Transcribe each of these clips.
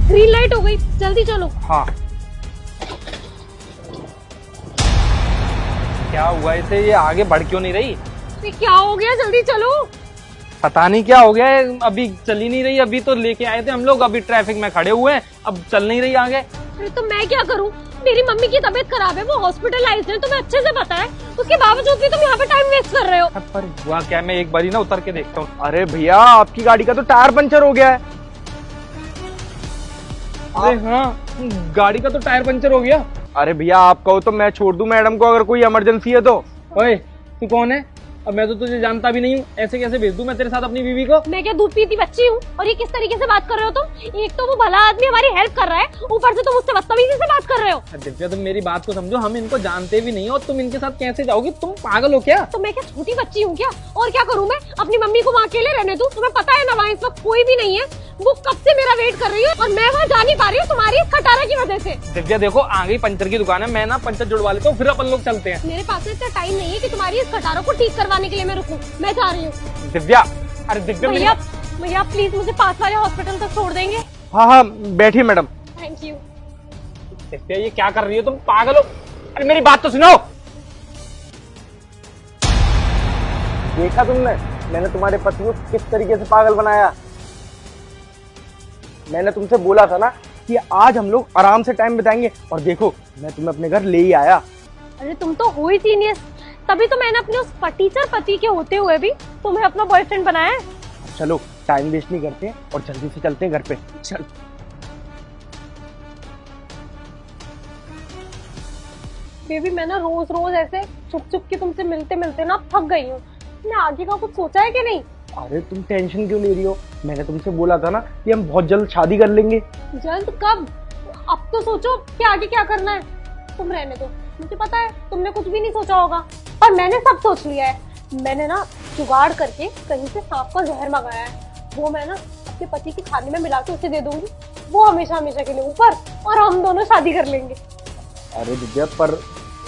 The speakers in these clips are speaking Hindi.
ग्रीन लाइट हो गई, जल्दी चलो। हाँ, क्या हुआ इसे, ये आगे बढ़ क्यों नहीं रही? अरे क्या हो गया, जल्दी चलो। पता नहीं क्या हो गया है, अभी चल ही नहीं रही। अभी तो लेके आए थे हम लोग, अभी ट्रैफिक में खड़े हुए हैं, अब चल नहीं रही आगे। अरे तो मैं क्या करूं, मेरी मम्मी की तबीयत खराब है, वो हॉस्पिटलाइज्ड है, तुम्हें अच्छे से पता है। उसके बावजूद भी तुम यहाँ पे टाइम वेस्ट कर रहे हो। पर हुआ क्या, मैं एक बारी ना उतर के देखता हूँ। अरे भैया, आपकी गाड़ी का तो टायर पंचर हो गया है। अरे हाँ, गाड़ी का तो टायर पंचर हो गया। अरे भैया, आप कहो तो मैं छोड़ दूं मैडम को, अगर कोई इमरजेंसी है तो। ओए, तू कौन है? अब मैं तो तुझे जानता भी नहीं हूँ, ऐसे कैसे भेज दूं मैं तेरे साथ अपनी बीवी को? मैं क्या दूध पीती बच्ची हूँ? और ये किस तरीके से बात कर रहे हो तुम? एक तो वो भला आदमी हमारी हेल्प कर रहा है, ऊपर से तुम उससे बदतमीजी से बात कर रहे हो। दिव्या, तुम मेरी बात को समझो, हम इनको जानते भी नहीं और तुम इनके साथ कैसे जाओगी? तुम पागल हो क्या? तो मैं क्या छोटी बच्ची हूँ क्या? और क्या करूँ मैं? अपनी मम्मी को वहाँ अकेले रहने दूं? तुम्हें पता है ना वहाँ इस वक्त कोई भी नहीं है, वो कब से मेरा वेट कर रही है और मैं वहाँ जा नहीं पा रही हूँ तुम्हारी इस खटारा की वजह से। दिव्या देखो, आ गई पंचर की दुकान है, मैं ना पंचर जुड़वा लेता हूँ, फिर अपन लोग चलते हैं। मेरे पास इतना टाइम नहीं है कि तुम्हारी इस खटारा को ठीक करवाने के लिए मैं रुकूं। मैं जा रही हूँ। दिव्या, अरे दिव्या भैया, भैया प्लीज मुझे पास वाले हॉस्पिटल तक छोड़ देंगे? हाँ हाँ, बैठिए मैडम। Thank you. दिव्या, ये क्या कर रही हो तुम? पागल हो? अरे मेरी बात तो सुनो। देखा तुमने, मैंने तुम्हारे पति को किस तरीके से पागल बनाया। मैंने तुमसे बोला था ना कि आज हम लोग आराम से टाइम बिताएंगे, और देखो मैं तुम्हें अपने घर ले ही आया। अरे तुम तो हो ही जीनियस, तभी तो मैंने अपने उस टीचर पति के होते हुए भी तुम्हें अपना बॉयफ्रेंड बनाया है। चलो टाइम वेस्ट नहीं करते और जल्दी से चलते हैं घर पे। चल। बेबी, मैं ना रोज रोज ऐसे चुप चुप के तुमसे मिलते मिलते ना थक गई हूँ। तुमने आगे का कुछ सोचा है कि नहीं? अरे तुम टेंशन क्यों ले रही हो? मैंने तुमसे बोला था ना कि हम बहुत जल्द शादी कर लेंगे। जल्द कब? अब तो सोचो कि आगे क्या करना है। तुम रहने दो, मुझे पता है तुमने कुछ भी नहीं सोचा होगा, पर मैंने सब सोच लिया है। मैंने ना जुगाड़ करके कहीं से सांप का जहर मंगाया है, वो मैं ना अपने पति के खाने में मिला के उसे दे दूंगी, वो हमेशा हमेशा के लिए ऊपर, और हम दोनों शादी कर लेंगे। अरे दिव्या, पर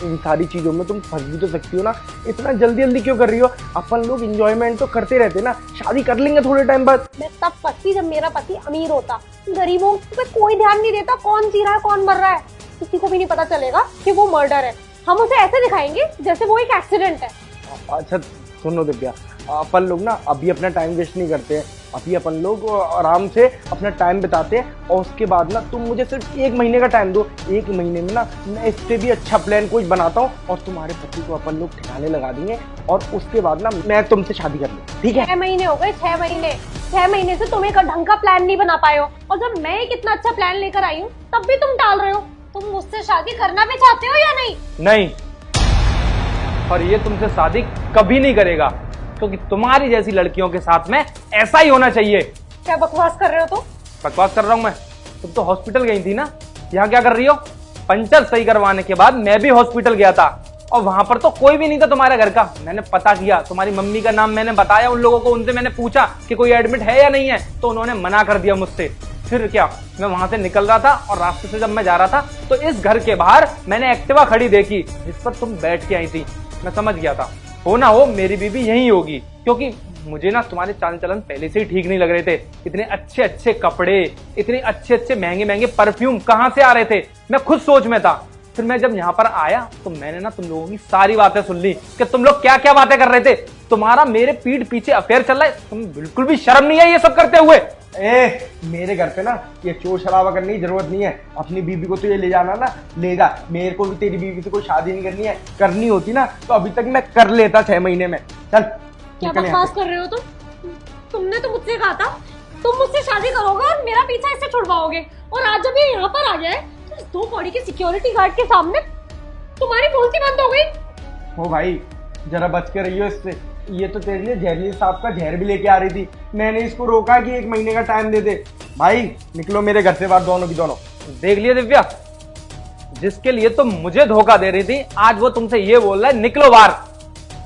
इन सारी चीजों में तुम फंस भी तो सकती हो ना। इतना जल्दी जल्दी क्यों कर रही हो? अपन लोग एंजॉयमेंट तो करते रहते ना, शादी कर लेंगे थोड़े टाइम बाद। मैं तब फंसती जब मेरा पति अमीर होता। गरीबों पे कोई ध्यान नहीं देता, कौन जी रहा है कौन मर रहा है, किसी को भी नहीं पता चलेगा कि वो मर्डर है। हम उसे ऐसे दिखाएंगे जैसे वो एक एक्सीडेंट है। अच्छा सुनो दिव्या, अपन लोग ना अभी अपना टाइम वेस्ट नहीं करते हैं, अभी अपन लोग आराम से अपना टाइम बिताते हैं, और उसके बाद ना तुम मुझे सिर्फ 1 महीने का टाइम दो। 1 महीने में ना मैं इससे भी अच्छा प्लान कुछ बनाता हूँ, और तुम्हारे पति को अपन लोग ठिकाने लगा देंगे, और उसके बाद ना मैं तुमसे शादी कर लूँ, ठीक है? 6 महीने हो गए, 6 महीने। 6 महीने से तुम एक ढंग का प्लान नहीं बना पाए हो, और जब मैं एक इतना अच्छा प्लान लेकर आई हूँ तब भी तुम टाल रहे हो। तुम मुझसे शादी करना भी चाहते हो या नहीं? नहीं, और ये तुमसे शादी कभी नहीं करेगा, क्योंकि तुम्हारी जैसी लड़कियों के साथ में ऐसा ही होना चाहिए। क्या बकवास कर रहे हो तुम? बकवास कर रहा हूं मैं? तुम तो हॉस्पिटल गई थी ना, यहाँ क्या कर रही हो? पंचर सही करवाने के बाद मैं भी हॉस्पिटल गया था, और वहां पर तो कोई भी नहीं था तुम्हारे घर का। मैंने पता किया, तुम्हारी मम्मी का नाम मैंने बताया उन लोगों को, उनसे मैंने पूछा कि कोई एडमिट है या नहीं है, तो उन्होंने मना कर दिया मुझसे। फिर क्या, मैं वहां से निकल रहा था और रास्ते से जब मैं जा रहा था तो इस घर के बाहर मैंने एक्टिवा खड़ी देखी जिस पर तुम बैठ के आई थी। मैं समझ गया था, हो ना हो मेरी बीवी यही होगी, क्योंकि मुझे ना तुम्हारे चाल चलन पहले से ही ठीक नहीं लग रहे थे। इतने अच्छे अच्छे कपड़े, इतने अच्छे अच्छे महंगे महंगे परफ्यूम कहाँ से आ रहे थे, मैं खुद सोच में था। फिर मैं जब यहाँ पर आया तो मैंने ना तुम लोगों की सारी बातें सुन ली कि तुम लोग क्या क्या बातें कर रहे थे। तुम्हारा मेरे पीठ पीछे अफेयर चल रहा है, तुम बिल्कुल भी शर्म नहीं है ये सब करते हुए। मेरे घर पे ना ये चोर शराबा करने की जरूरत नहीं है। अपनी बीवी को तो ये ले जाना ना ले जा, मेरे को भी तेरी बीवी से कोई शादी नहीं करनी है। करनी होती ना तो अभी तक मैं कर लेता 6 महीने में। चल। क्या बकवास कर रहे हो तुम? तुमने तो मुझसे कहा था तुम मुझसे शादी करोगे और मेरा पीछा इससे छुड़वाओगे, और आज जब ये यहाँ पर आ गया है तो इस 2 बॉडी के सिक्योरिटी गार्ड के सामने तुम्हारी बोलती बंद हो गई। हो भाई, जरा बच के रहियो इससे। ये तो तेरे लिए जहरीली सांप का जहर भी लेके आ रही थी। मैंने इसको रोका कि 1 महीने का टाइम दे दे। भाई निकलो मेरे घर से बाहर, दोनों की दोनों। देख लिया दिव्या, जिसके लिए तुम मुझे धोखा दे रही थी आज वो तुमसे ये बोल रहा है निकलो बाहर।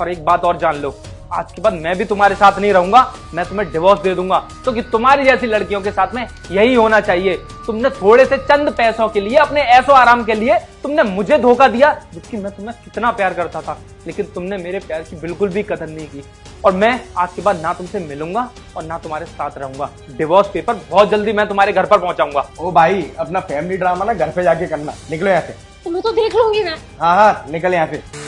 और एक बात और जान लो, आज के बाद मैं भी तुम्हारे साथ नहीं रहूंगा, मैं तुम्हें डिवोर्स दे दूंगा, क्योंकि तुम्हारी जैसी लड़कियों के साथ में यही होना चाहिए। तुमने थोड़े से चंद पैसों के लिए, अपने ऐशो आराम के लिए तुमने मुझे धोखा दिया, जबकि मैं तुम्हें कितना प्यार करता था, लेकिन तुमने मेरे प्यार की बिल्कुल भी कदर नहीं की। और मैं आज के बाद ना तुमसे मिलूंगा और ना तुम्हारे साथ रहूंगा। डिवोर्स पेपर बहुत जल्दी मैं तुम्हारे घर पर पहुंचाऊंगा। ओ भाई, अपना फैमिली ड्रामा ना घर पे जाके करना। निकलो यहाँ से। तुम्हें तो देख लूंगी मैं। हाँ हाँ, निकल यहाँ से।